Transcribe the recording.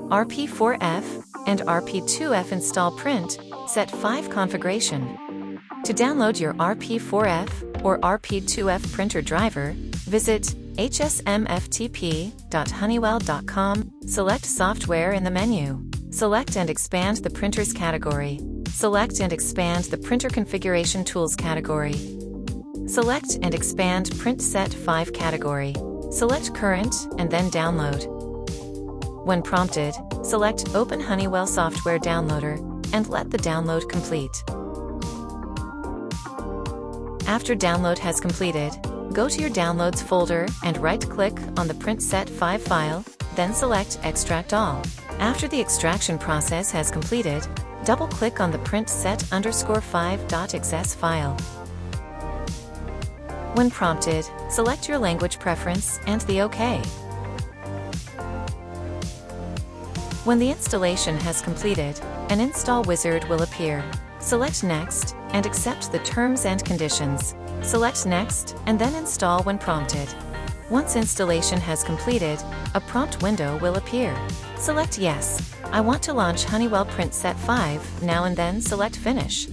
RP4F, and RP2F install Printsets 5 configuration. To download your RP4F or RP2F printer driver, visit hsmftp.honeywell.com, select Software in the menu. Select and expand the Printers category. Select and expand the Printer Configuration Tools category. Select and expand Printsets 5 category. Select Current and then Download. When prompted, select Open Honeywell Software Downloader and let the download complete. After download has completed, go to your Downloads folder and right-click on the Printsets 5 file, then select Extract All. After the extraction process has completed, double-click on the Printsets_5.xs file. When prompted, select your language preference and the OK. When the installation has completed, an install wizard will appear. Select Next and accept the terms and conditions. Select Next and then Install when prompted. Once installation has completed, a prompt window will appear. Select Yes, I want to launch Honeywell Printsets 5 now and then select Finish.